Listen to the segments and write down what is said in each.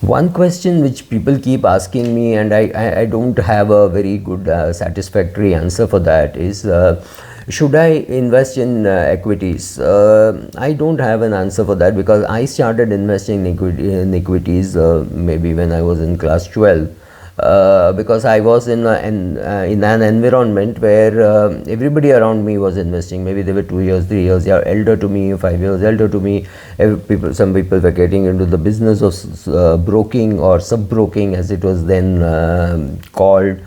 One question which people keep asking me, and I don't have a very good satisfactory answer for that, is should I invest in equities? I don't have an answer for that, because I started investing in equities maybe when I was in class 12. Because I was in an environment where everybody around me was investing. Maybe they were 2 years, 3 years elder to me, 5 years elder to me. Some people were getting into the business of broking or sub-broking, as it was then called.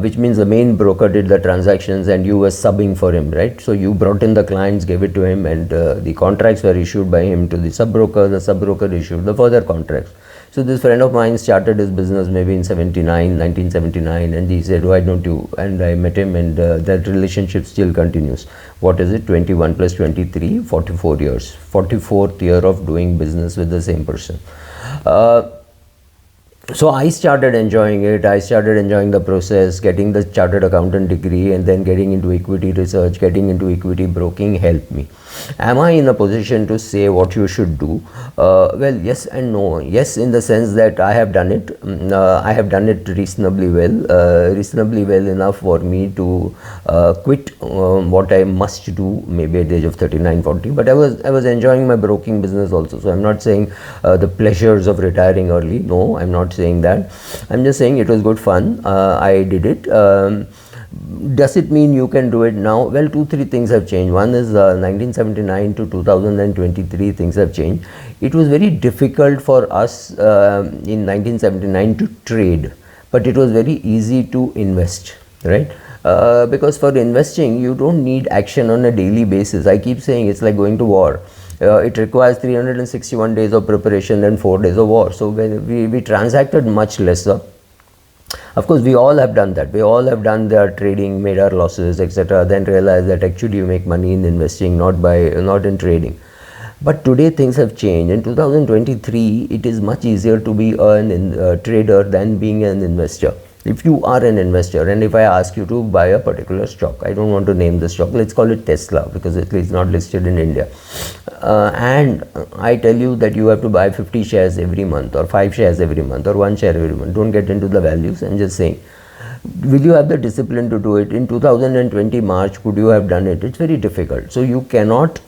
Which means the main broker did the transactions and you were subbing for him, right? So you brought in the clients, gave it to him, and the contracts were issued by him to the sub-broker. The sub-broker issued the further contracts. So this friend of mine started his business maybe in 1979, and he said, why don't you? And I met him, and that relationship still continues. What is it? 21 plus 23, 44 years. 44th year of doing business with the same person. So I started enjoying it. I started enjoying the process. Getting the chartered accountant degree and then getting into equity research, getting into equity broking helped me. Am I in a position to say what you should do? Well, yes and no. Yes, in the sense that I have done it. I have done it reasonably well enough for me to quit what I must do maybe at the age of 39, 40. But I was enjoying my broking business also. So I'm not saying the pleasures of retiring early. No, I'm not saying that. I'm just saying it was good fun. I did it. Does it mean you can do it now? Well, 2-3 things have changed. One is 1979 to 2023 things have changed. It was very difficult for us in 1979 to trade, but it was very easy to invest, right? Because for investing, you don't need action on a daily basis. I keep saying it's like going to war. It requires 361 days of preparation and 4 days of war. So when we transacted much lesser. Of course, we all have done that. We all have done the trading, made our losses, etc. Then realized that actually you make money in investing, not in trading. But today things have changed. In 2023, it is much easier to be a trader than being an investor. If you are an investor, and if I ask you to buy a particular stock, I don't want to name the stock, let's call it Tesla, because it is not listed in India. And I tell you that you have to buy 50 shares every month, or 5 shares every month, or 1 share every month. Don't get into the values. I'm just saying, will you have the discipline to do it? In 2020 March, could you have done it? It's very difficult. So you cannot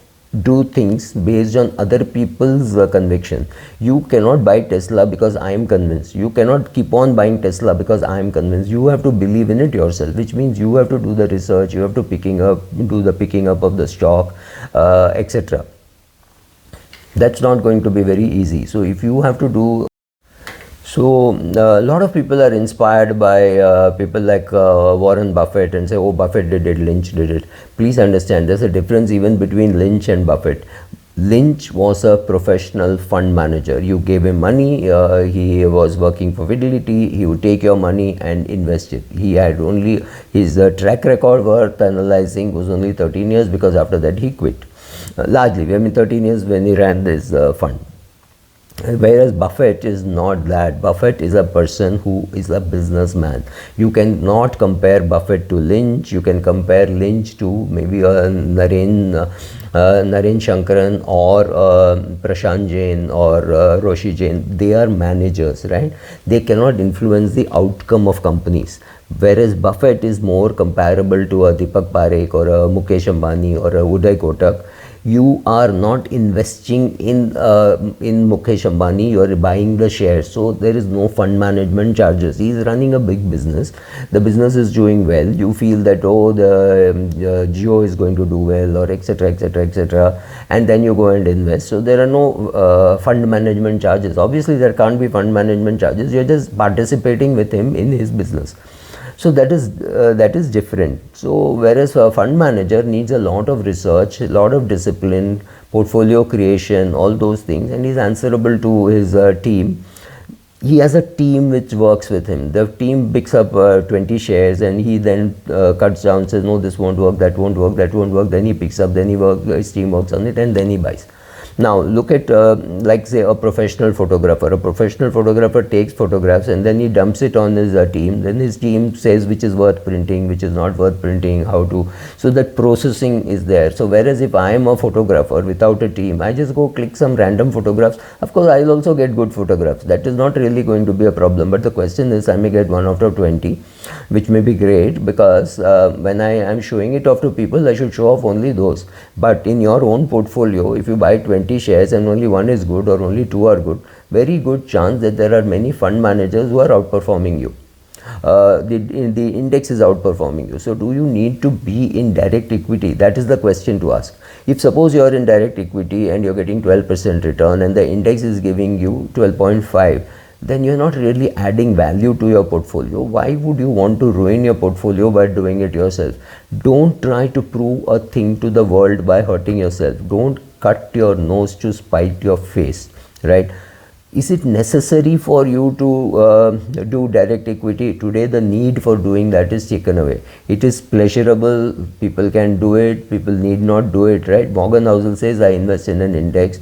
do things based on other people's conviction. You cannot buy Tesla because I am convinced. You cannot keep on buying Tesla because I am convinced. You have to believe in it yourself, which means you have to do the research, you have to do the picking up of the stock, etc. That's not going to be very easy. So if you have to do, so a lot of people are inspired by people like Warren Buffett and say, oh, Buffett did it, Lynch did it. Please understand, there's a difference even between Lynch and Buffett. Lynch was a professional fund manager. You gave him money, he was working for Fidelity, he would take your money and invest it. He had only, his track record worth analyzing was only 13 years, because after that he quit. Largely, 13 years when he ran this fund. Whereas Buffett is not that. Buffett is a person who is a businessman. You cannot compare Buffett to Lynch. You can compare Lynch to maybe Naren Shankaran or Prashant Jain or Roshi Jain. They are managers, right? They cannot influence the outcome of companies. Whereas Buffett is more comparable to a Deepak Parekh or a Mukesh Ambani or a Uday Kotak. You are not investing in Mukesh Ambani, you are buying the shares. So there is no fund management charges. He is running a big business. The business is doing well. You feel that, oh, the Jio is going to do well, or etc, etc, etc. And then you go and invest. So there are no fund management charges. Obviously, there can't be fund management charges. You're just participating with him in his business. So that is different. So whereas a fund manager needs a lot of research, a lot of discipline, portfolio creation, all those things, and he's answerable to his team. He has a team which works with him. The team picks up 20 shares, and he then cuts down, says, no, this won't work, that won't work, that won't work. Then he picks up, then his team works on it, and then he buys. Now look at like say a professional photographer. A professional photographer takes photographs and then he dumps it on his team. Then his team says which is worth printing, which is not worth printing, how to. So that processing is there. So whereas if I am a photographer without a team, I just go click some random photographs. Of course, I'll also get good photographs. That is not really going to be a problem. But the question is, I may get 1 out of 20, which may be great, because when I am showing it off to people, I should show off only those. But in your own portfolio, if you buy 20 shares and only one is good or only two are good, very good chance that there are many fund managers who are outperforming you. The index is outperforming you. So do you need to be in direct equity? That is the question to ask. If suppose you are in direct equity and you're getting 12% return and the index is giving you 12.5, then you're not really adding value to your portfolio. Why would you want to ruin your portfolio by doing it yourself? Don't try to prove a thing to the world by hurting yourself. Don't cut your nose to spite your face, right? Is it necessary for you to do direct equity? Today the need for doing that is taken away. It is pleasurable, people can do it, people need not do it, right? Morgan Housel says, I invest in an index.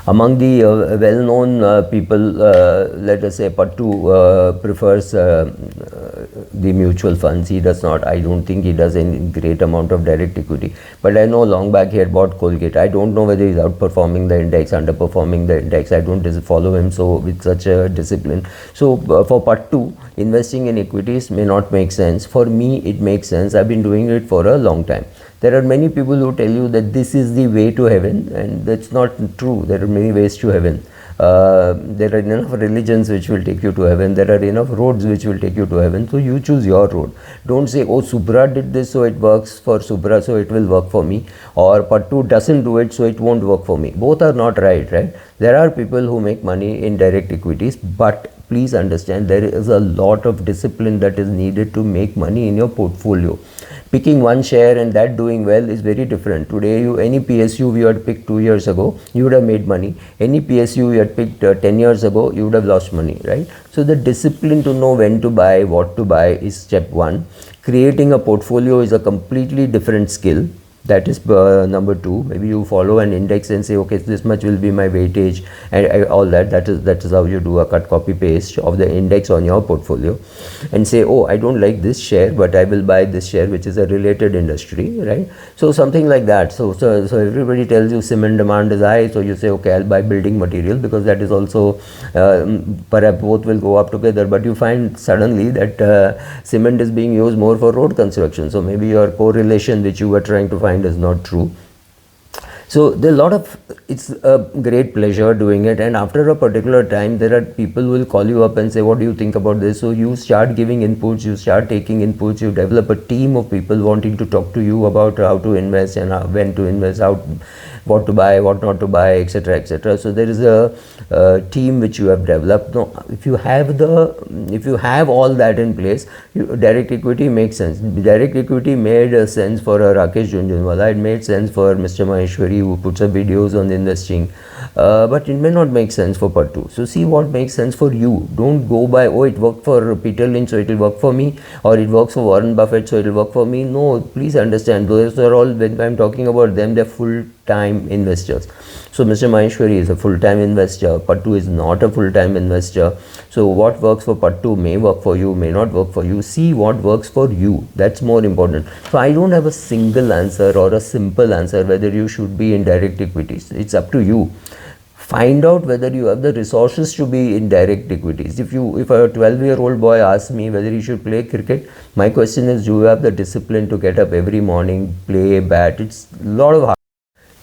Among the well-known people, let us say Pattu prefers the mutual funds. He does not. I don't think he does any great amount of direct equity. But I know long back he had bought Colgate. I don't know whether he's outperforming the index, underperforming the index. I don't follow him so with such a discipline. So for Pattu, investing in equities may not make sense. For me, it makes sense. I've been doing it for a long time. There are many people who tell you that this is the way to heaven, and that's not true. There are many ways to heaven. There are enough religions which will take you to heaven. There are enough roads which will take you to heaven. So you choose your road. Don't say, oh, Subra did this, so it works for Subra, so it will work for me. Or Pattu doesn't do it, so it won't work for me. Both are not right, right? There are people who make money in direct equities, but please understand there is a lot of discipline that is needed to make money in your portfolio. Picking one share and that doing well is very different. Today, any PSU you had picked 2 years ago, you would have made money. Any PSU you had picked 10 years ago, you would have lost money, right? So the discipline to know when to buy, what to buy is step one. Creating a portfolio is a completely different skill. That is number two. Maybe you follow an index and say, okay, this much will be my weightage and all that. That is how you do a cut, copy, paste of the index on your portfolio, and say, oh, I don't like this share, but I will buy this share which is a related industry, right? So something like that. So everybody tells you cement demand is high, so you say, okay, I'll buy building material because that is also perhaps both will go up together. But you find suddenly that cement is being used more for road construction. So maybe your correlation which you were trying to find is not true. So there are a lot of, it's a great pleasure doing it, and after a particular time there are people who will call you up and say, what do you think about this? So you start giving inputs, you start taking inputs, you develop a team of people wanting to talk to you about how to invest and when to invest, what to buy, what not to buy, etc., etc. So there is a team which you have developed. Now, if you have all that in place, direct equity makes sense. Direct equity made sense for Rakesh Jhunjhunwala. It made sense for Mr. Maheshwari, who puts up videos on investing, but it may not make sense for Pattu. So see what makes sense for you. Don't go by, oh, it worked for Peter Lynch, so it will work for me, or it works for Warren Buffett, so it will work for me. No, please understand, those are all, when I'm talking about them, they're full-time investors. So Mr. Maheshwari is a full-time investor. Pattu is not a full-time investor. So what works for Pattu may work for you, may not work for you. See what works for you. That's more important. So I don't have a single answer or a simple answer whether you should be in direct equities. It's up to you. Find out whether you have the resources to be in direct equities. If a 12-year-old boy asks me whether he should play cricket, my question is, do you have the discipline to get up every morning, play, bat?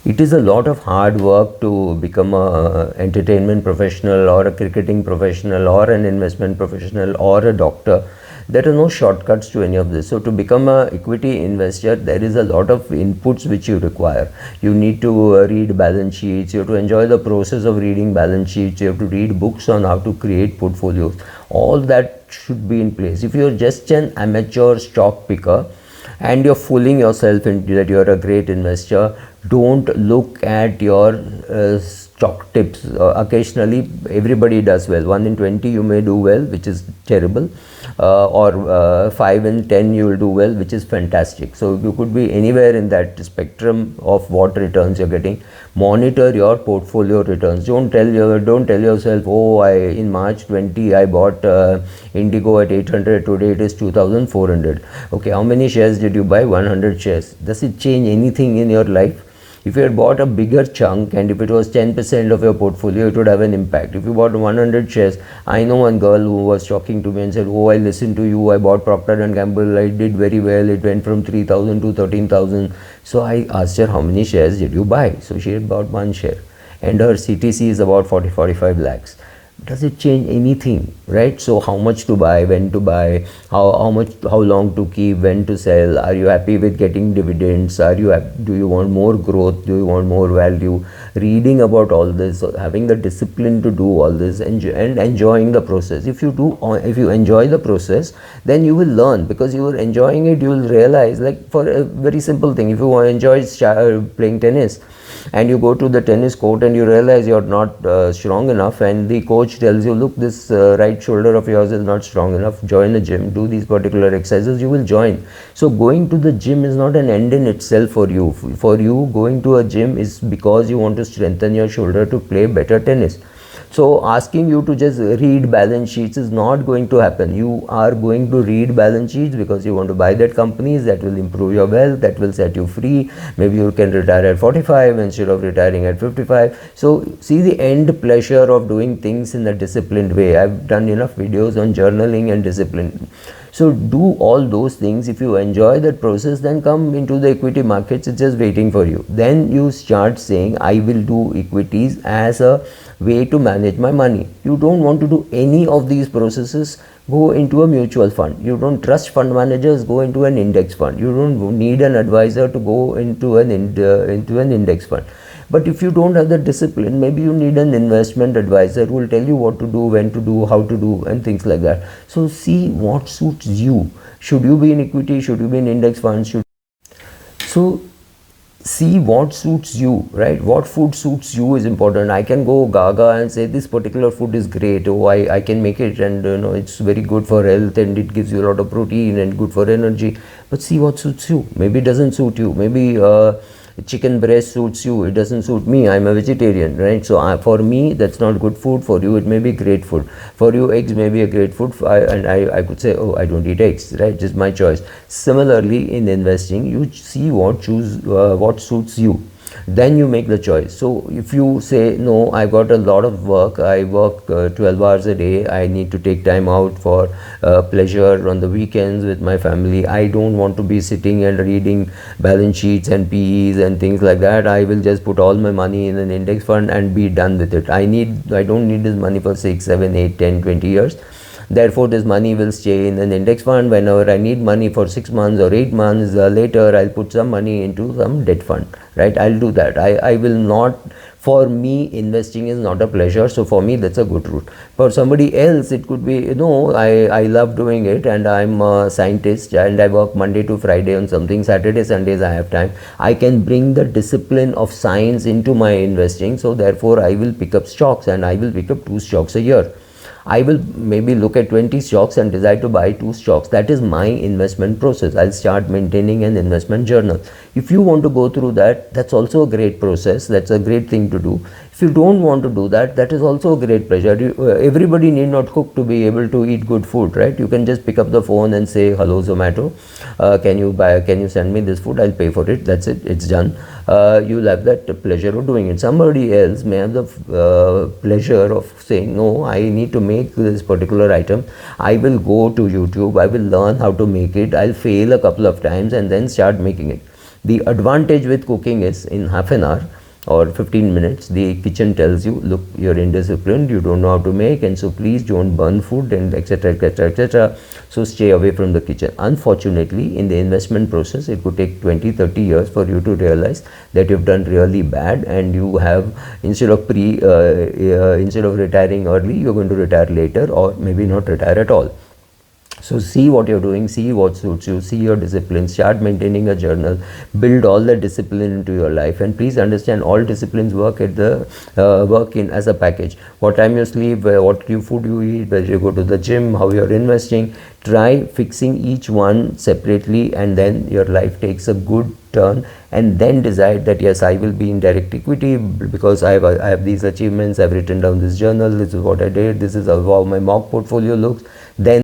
It is a lot of hard work to become an entertainment professional or a cricketing professional or an investment professional or a doctor. There are no shortcuts to any of this. So to become an equity investor, there is a lot of inputs which you require. You need to read balance sheets. You have to enjoy the process of reading balance sheets. You have to read books on how to create portfolios. All that should be in place. If you're just an amateur stock picker and you're fooling yourself into that you're a great investor, don't look at your stock tips. Occasionally everybody does well. 1 in 20 you may do well, which is terrible. or 5 and 10 you will do well, which is fantastic. So you could be anywhere in that spectrum of what returns you're getting. Monitor your portfolio returns. Don't tell yourself, oh, in March 20 I bought Indigo at 800, today it is 2400. Okay, how many shares did you buy? 100 shares. Does it change anything in your life? If you had bought a bigger chunk and if it was 10% of your portfolio, it would have an impact. If you bought 100 shares, I know one girl who was talking to me and said, oh, I listened to you, I bought Procter and Gamble, I did very well, it went from 3,000 to 13,000. So I asked her, how many shares did you buy? So she had bought one share and her CTC is about 40-45 lakhs. Does it change anything, right? So how much to buy, when to buy, how long to keep, when to sell? Are you happy with getting dividends? Do you want more growth? Do you want more value? Reading about all this, having the discipline to do all this, and enjoying the process. If you enjoy the process, then you will learn, because you are enjoying it. You will realize, like for a very simple thing, if you enjoy playing tennis, and you go to the tennis court and you realize you're not strong enough, and the coach tells you, look, this right shoulder of yours is not strong enough, join a gym, do these particular exercises, you will join. So going to the gym is not an end in itself for you. For you, going to a gym is because you want to strengthen your shoulder to play better tennis. So asking you to just read balance sheets is not going to happen. You are going to read balance sheets because you want to buy that companies that will improve your wealth, that will set you free. Maybe you can retire at 45 instead of retiring at 55. So see the end pleasure of doing things in a disciplined way. I've done enough videos on journaling and discipline. So do all those things. If you enjoy that process, then come into the equity markets. It's just waiting for you. Then you start saying, I will do equities as a way to manage my money. You don't want to do any of these processes, go into a mutual fund. You don't trust fund managers, go into an index fund. You don't need an advisor to go into an index fund. But if you don't have the discipline, maybe you need an investment advisor who will tell you what to do, when to do, how to do, and things like that. So see what suits you. Should you be in equity? Should you be in index funds? So see what suits you, right? What food suits you is important. I can go gaga and say this particular food is great. Oh, I can make it, and it's very good for health, and it gives you a lot of protein and good for energy. But see what suits you. Maybe it doesn't suit you. Maybe chicken breast suits you, it doesn't suit me. I'm a vegetarian, right? So for me, that's not good food. For you, it may be great food. For you, eggs may be a great food. I could say, oh, I don't eat eggs, right? Just my choice. Similarly, in investing, you see what suits you. Then you make the choice. So if you say, no, I got a lot of work, I work 12 hours a day, I need to take time out for pleasure on the weekends with my family, I don't want to be sitting and reading balance sheets and PEs and things like that, I will just put all my money in an index fund and be done with it. I don't need this money for 6, 7, 8, 10, 20 years. Therefore, this money will stay in an index fund. Whenever I need money for 6 months or 8 months later, I'll put some money into some debt fund, right? I'll do that. I will not, for me, investing is not a pleasure. So for me, that's a good route. For somebody else, it could be, I love doing it, and I'm a scientist and I work Monday to Friday on something. Saturday, Sundays, I have time. I can bring the discipline of science into my investing. So therefore, I will pick up stocks, and I will pick up 2 stocks a year. I will maybe look at 20 stocks and decide to buy 2 stocks. That is my investment process. I'll start maintaining an investment journal. If you want to go through that, that's also a great process. That's a great thing to do. If you don't want to do that, that is also a great pleasure. Everybody need not cook to be able to eat good food, right? You can just pick up the phone and say, hello Zomato, can you send me this food? I'll pay for it. That's it. It's done. You'll have that pleasure of doing it. Somebody else may have the pleasure of saying, no, I need to make this particular item. I will go to YouTube. I will learn how to make it. I'll fail a couple of times and then start making it. The advantage with cooking is in half an hour or 15 minutes, the kitchen tells you, look, you're indisciplined, you don't know how to make, and so please don't burn food, and etc, etc, etc. So stay away from the kitchen. Unfortunately, in the investment process, it could take 20-30 years for you to realize that you've done really bad, and you have, instead of retiring early, you're going to retire later, or maybe not retire at all. So see what you're doing, see what suits you, see your disciplines, start maintaining a journal, build all the discipline into your life, and please understand all disciplines work at the work in as a package. What time you sleep, what food you eat, whether you go to the gym, how you're investing. Try fixing each one separately, and then your life takes a good turn. And then decide that yes, I will be in direct equity because I have these achievements, I've written down this journal, this is what I did, this is how my mock portfolio looks. Then